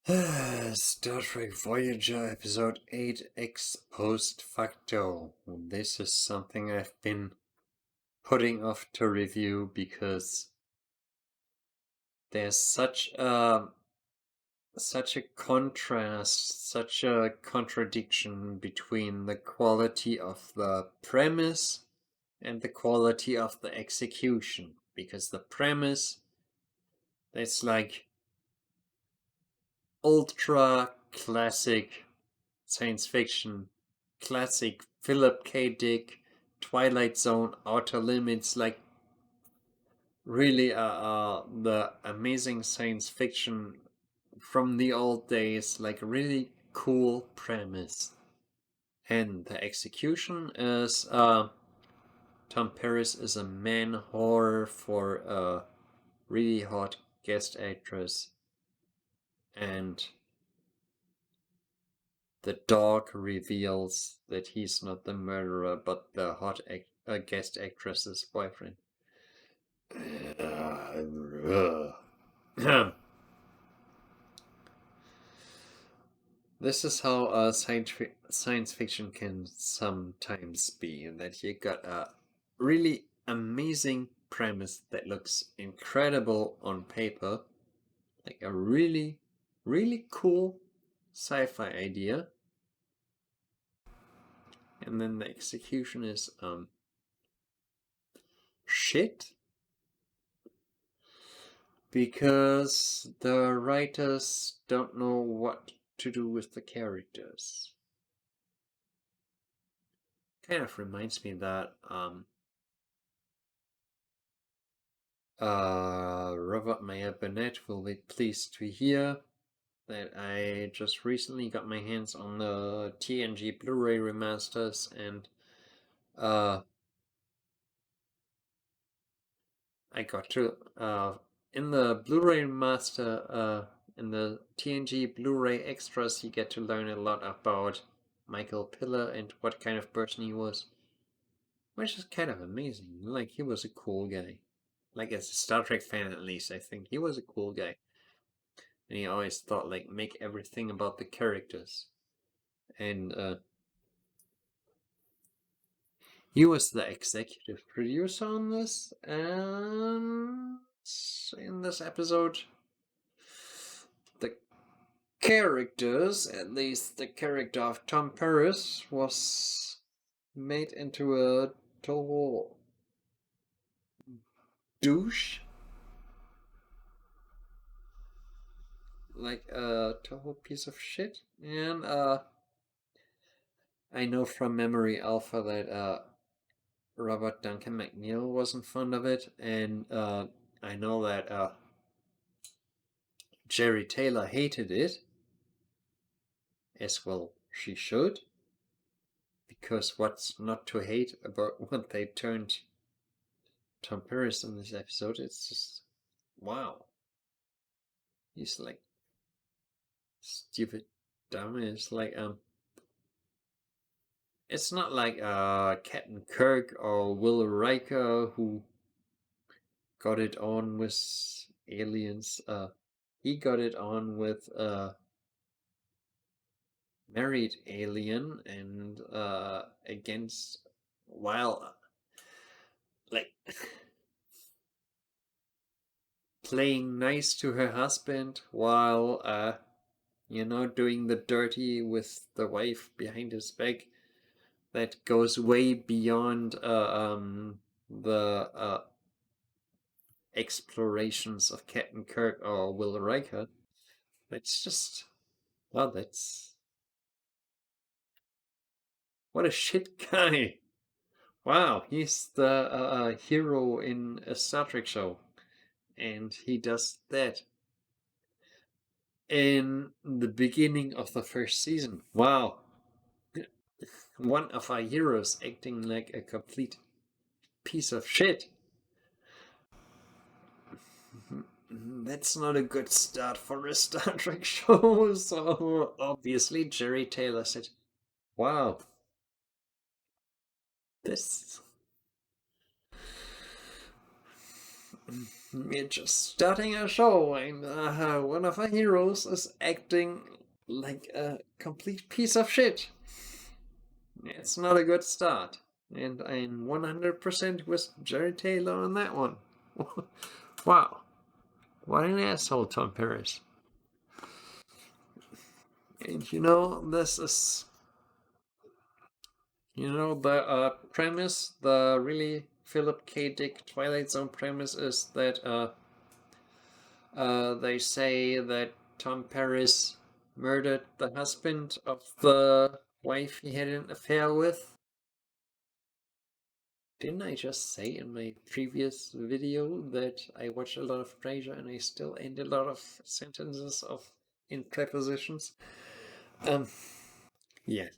Star Trek Voyager Episode 8X Post Facto. This is something I've been putting off to review because there's such a contrast, such a contradiction between the quality of the premise and the quality of the execution. Because the premise, it's like ultra classic science fiction, classic Philip K. Dick, Twilight Zone, Outer Limits, like really the amazing science fiction from the old days, like really cool premise. And the execution is Tom Paris is a man whore for a really hot guest actress, and the dog reveals that he's not the murderer, but the hot guest actress's boyfriend. This is how science fiction can sometimes be, in that you got a really amazing premise that looks incredible on paper, like a really, really cool sci-fi idea, and then the execution is shit, because the writers don't know what to do with the characters. Kind of reminds me that Robert Meyer Burnett will be pleased to hear that I just recently got my hands on the TNG Blu-ray remasters, and I got to in the Blu-ray remaster, in the TNG Blu-ray extras, you get to learn a lot about Michael Piller and what kind of person he was, which is kind of amazing. Like, he was a cool guy. Like, as a Star Trek fan, at least, I think he was a cool guy. And he always thought, like, make everything about the characters. And he was the executive producer on this, and in this episode, the characters, at least the character of Tom Paris, was made into a total douche. Like a total piece of shit. And I know from memory alpha that Robert Duncan McNeil wasn't fond of it, and I know that Jerry Taylor hated it, as well she should, because what's not to hate about what they turned Tom Paris in this episode? It's just, wow. He's like stupid dumb. It's like it's not like Captain Kirk or Will Riker who got it on with aliens. He got it on with married alien, and against, while like playing nice to her husband while doing the dirty with the wife behind his back. That goes way beyond the explorations of Captain Kirk or Will Riker. It's just, well, that's, what a shit guy. Wow, he's the hero in a Star Trek show, and he does that in the beginning of the first season. Wow. One of our heroes acting like a complete piece of shit. That's not a good start for a Star Trek show. So obviously Jerry Taylor said, wow, this we're just starting a show, and one of our heroes is acting like a complete piece of shit. It's not a good start. And I'm 100% with Jerry Taylor on that one. Wow. What an asshole, Tom Paris. And this is. The premise, the really Philip K. Dick Twilight Zone premise is that they say that Tom Paris murdered the husband of the wife he had an affair with. Didn't I just say in my previous video that I watch a lot of Frasier and I still end a lot of sentences in prepositions? Yeah.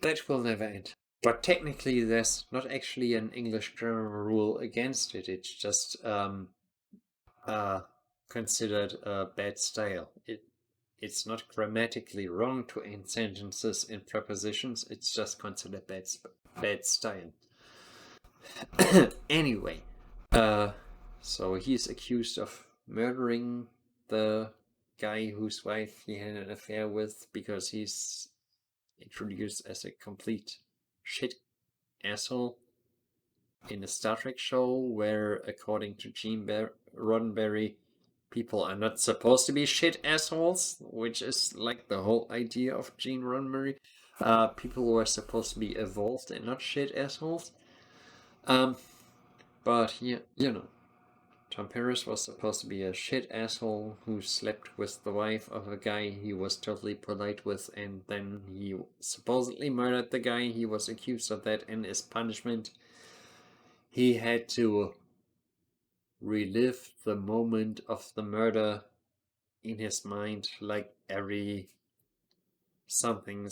That will never end. But technically, there's not actually an English grammar rule against it. It's just considered a bad style. It's not grammatically wrong to end sentences in prepositions. It's just considered bad style. Anyway, so he's accused of murdering the guy whose wife he had an affair with because he's introduced as a complete shit asshole in a Star Trek show where, according to Gene Roddenberry, people are not supposed to be shit assholes, which is like the whole idea of Gene Roddenberry. People who are supposed to be evolved and not shit assholes. But Tom Paris was supposed to be a shit asshole who slept with the wife of a guy he was totally polite with, and then he supposedly murdered the guy. He was accused of that, and as punishment, he had to relive the moment of the murder in his mind like every something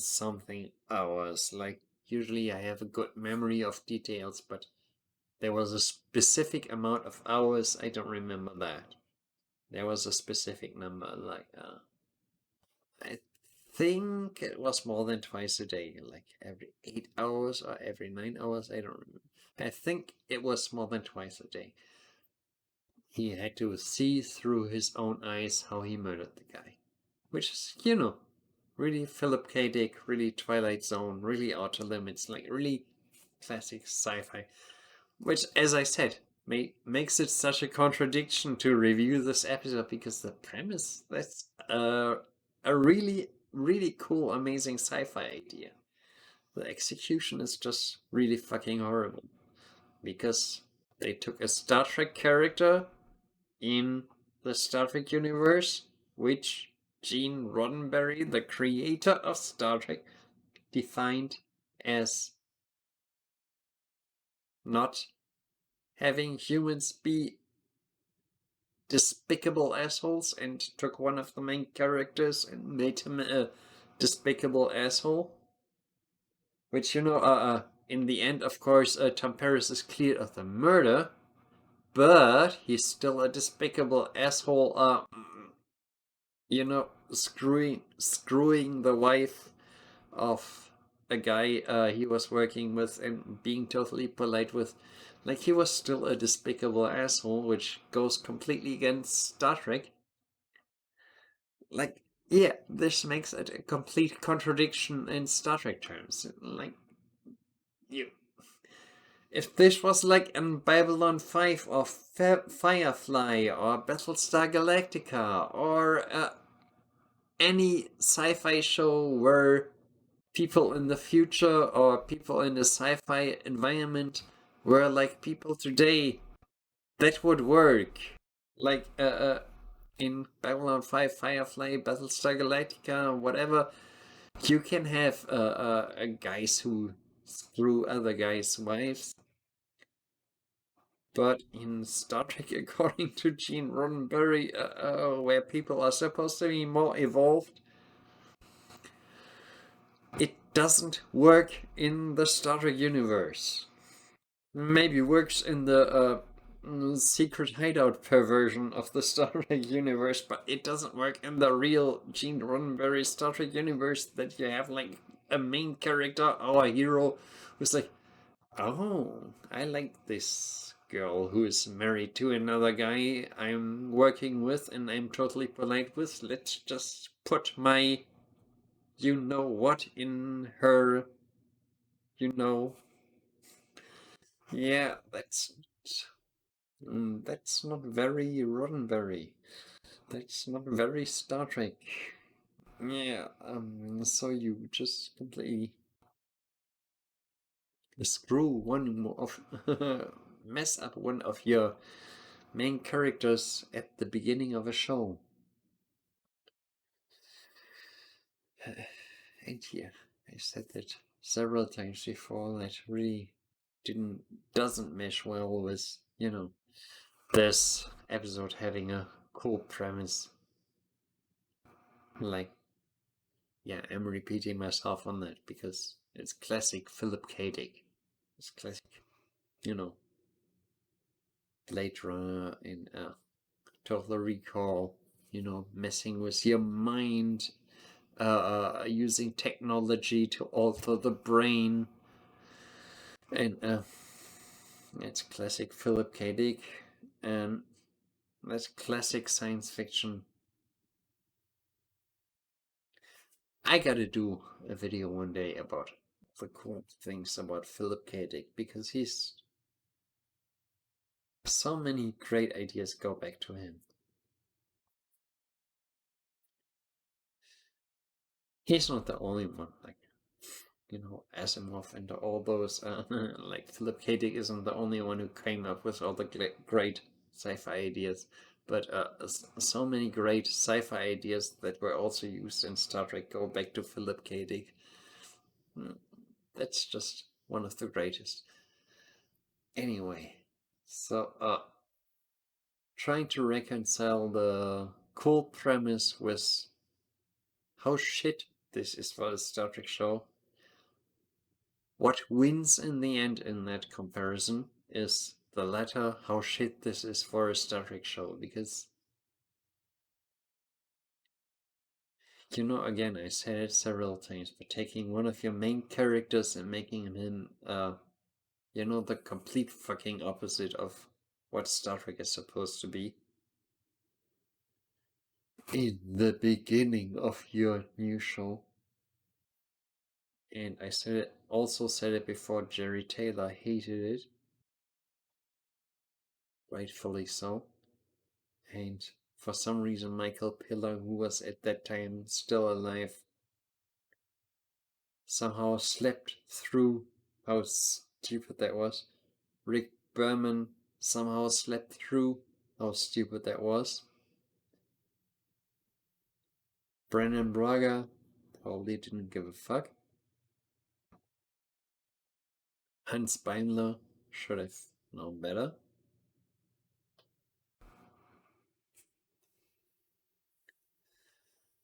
hours. Like, usually I have a good memory of details, but there was a specific amount of hours. I don't remember that. There was a specific number, like I think it was more than twice a day, like every 8 hours or every 9 hours. I don't remember. I think it was more than twice a day. He had to see through his own eyes how he murdered the guy, which is, really Philip K. Dick, really Twilight Zone, really Outer Limits, like really classic sci-fi. Which, as I said, makes it such a contradiction to review this episode because the premise, that's a really, really cool, amazing sci-fi idea. The execution is just really fucking horrible because they took a Star Trek character in the Star Trek universe, which Gene Roddenberry, the creator of Star Trek, defined as not having humans be despicable assholes, and took one of the main characters and made him a despicable asshole. Which, in the end, of course, Tom Paris is cleared of the murder, but he's still a despicable asshole, screwing the wife of a guy he was working with and being totally polite with. Like, he was still a despicable asshole, which goes completely against Star Trek. Like, yeah, this makes it a complete contradiction in Star Trek terms. Like, if this was like in Babylon 5 or Firefly or Battlestar Galactica or any sci-fi show where people in the future or people in a sci-fi environment were like people today, that would work. Like in Babylon 5, Firefly, Battlestar Galactica, whatever, you can have guys who screw other guys' wives. But in Star Trek, according to Gene Roddenberry, where people are supposed to be more evolved, it doesn't work in the Star Trek universe. Maybe works in the secret hideout perversion of the Star Trek universe, but it doesn't work in the real Gene Roddenberry Star Trek universe, that you have like a main character, our hero, who's like, oh, I like this girl who is married to another guy I'm working with and I'm totally polite with. Let's just put my you know what in her, you know. Yeah, that's not very Roddenberry. That's not very Star Trek. Yeah, so you just completely screw one of mess up one of your main characters at the beginning of a show. And yeah, I said that several times before, that really doesn't mesh well with, this episode having a cool premise. Like, yeah, I'm repeating myself on that because it's classic Philip K. Dick. It's classic, you know, Blade Runner in Total Recall, messing with your mind, using technology to alter the brain. And it's classic Philip K. Dick, and that's classic science fiction. I gotta do a video one day about the cool things about Philip K. Dick, because he's so many great ideas go back to him. He's not the only one, like, Asimov and all those, like Philip K. Dick isn't the only one who came up with all the great sci-fi ideas, but so many great sci-fi ideas that were also used in Star Trek go back to Philip K. Dick. That's just one of the greatest. Anyway, so trying to reconcile the cool premise with how shit this is for a Star Trek show. What wins in the end in that comparison is the latter, how shit this is for a Star Trek show, because, again, I said it several times, but taking one of your main characters and making him, the complete fucking opposite of what Star Trek is supposed to be. In the beginning of your new show. And I also said it before, Jerry Taylor hated it. Rightfully so. And for some reason, Michael Piller, who was at that time still alive, somehow slept through how stupid that was. Rick Berman somehow slept through how stupid that was. Brennan Braga probably didn't give a fuck. Hans Beimler should have known better.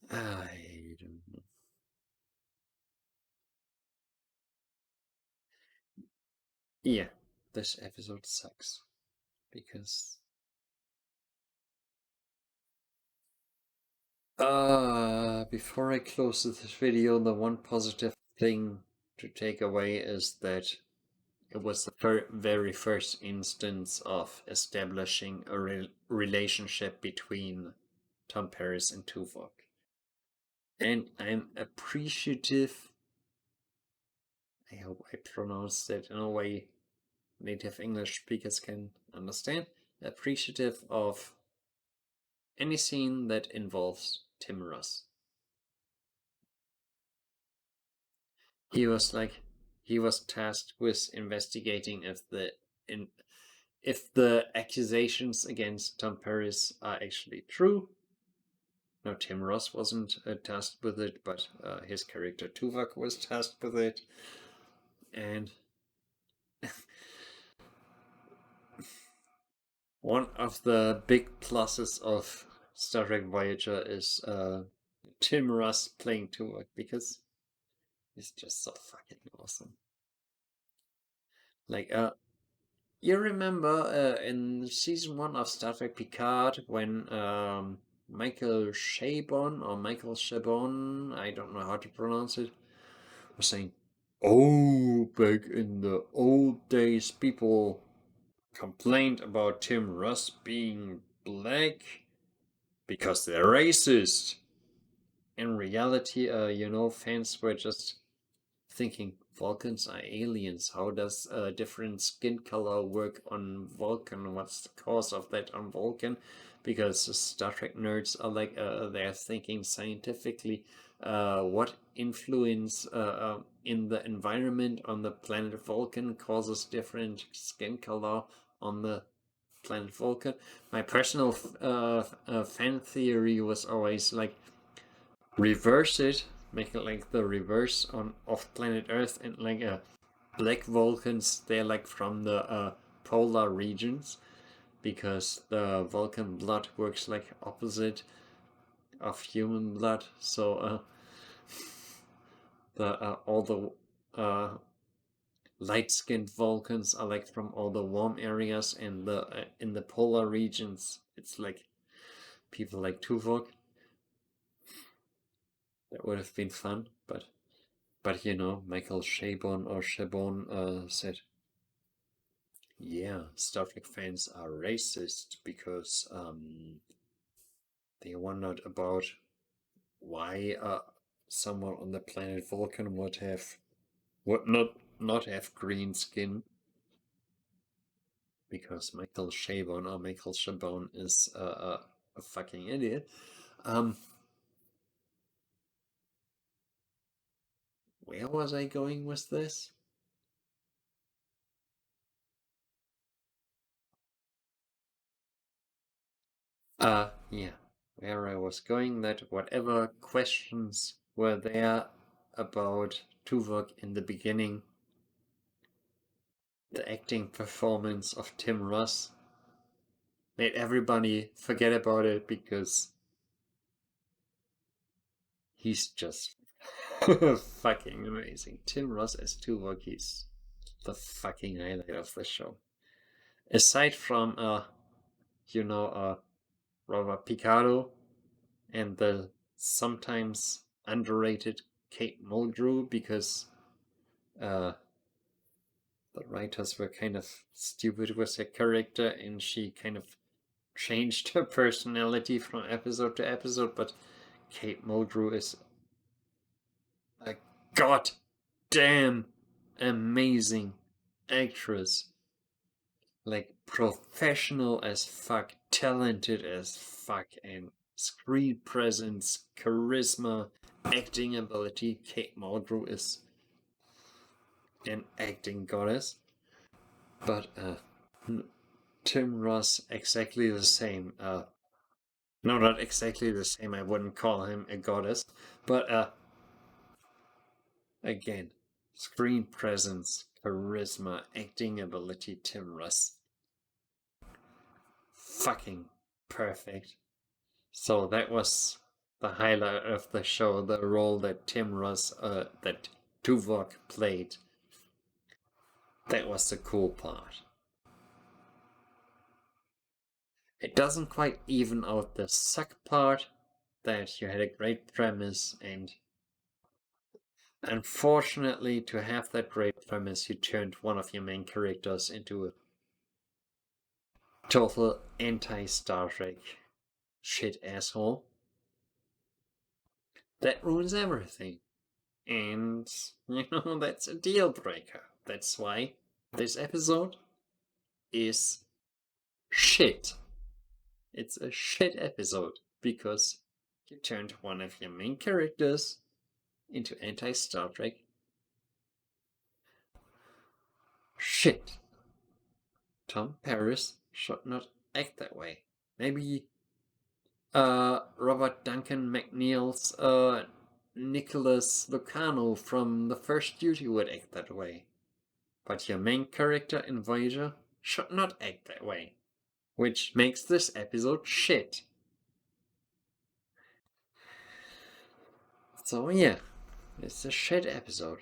I don't know. Yeah, this episode sucks because before I close this video, the one positive thing to take away is that it was the very first instance of establishing a relationship between Tom Paris and Tuvok. And I'm appreciative, I hope I pronounced it in a way native English speakers can understand, appreciative of any scene that involves Tim Russ. He was tasked with investigating if the accusations against Tom Paris are actually true. No, Tim Ross wasn't tasked with it, but his character Tuvok was tasked with it. And one of the big pluses of Star Trek Voyager is Tim Russ playing Tuvok, because he's just so fucking awesome. Like, you remember in season 1 of Star Trek Picard when Michael Chabon, I don't know how to pronounce it, was saying, "Oh, back in the old days, people complained about Tim Russ being black because they're racist. In reality, fans were just thinking Vulcans are aliens. How does a different skin color work on Vulcan? What's the cause of that on Vulcan? Because Star Trek nerds are like, they're thinking scientifically, what influence in the environment on the planet Vulcan causes different skin color on the planet Vulcan. My personal fan theory was always like, reverse it, make it like the reverse on of planet Earth, and like black Vulcans, they're like from the polar regions, because the Vulcan blood works like opposite of human blood. So all the light-skinned Vulcans are like from all the warm areas, and the in the polar regions it's like people like Tuvok. That would have been fun, but Michael Chabon said, yeah, Star Trek fans are racist because they wondered about why someone on the planet Vulcan would not have green skin, because Michael Chabon is a fucking idiot. Where was I going with this? Yeah, where I was going, that whatever questions were there about Tuvok in the beginning, the acting performance of Tim Russ made everybody forget about it, because he's just fucking amazing. Tim Russ as Tuvok, he's the fucking highlight of the show. Aside from, Robert Picardo and the sometimes underrated Kate Mulgrew, because the writers were kind of stupid with her character, and she kind of changed her personality from episode to episode. But Kate Mulgrew is a goddamn amazing actress. Like, professional as fuck, talented as fuck, and screen presence, charisma, acting ability. Kate Mulgrew is an acting goddess. But Tim Ross, exactly the same. No, not exactly the same. I wouldn't call him a goddess. But again, screen presence, charisma, acting ability. Tim Ross, fucking perfect. So that was the highlight of the show, the role that that Tuvok played. That was the cool part. It doesn't quite even out the suck part, that you had a great premise, and unfortunately, to have that great premise, you turned one of your main characters into a total anti-Star Trek shit asshole. That ruins everything. And, that's a deal breaker. That's why this episode is shit. It's a shit episode, because you turned one of your main characters into anti-Star Trek shit. Tom Paris should not act that way. Maybe Robert Duncan McNeil's Nicholas Lucano from the First Duty would act that way. But your main character in Voyager should not act that way, which makes this episode shit. So yeah, it's a shit episode.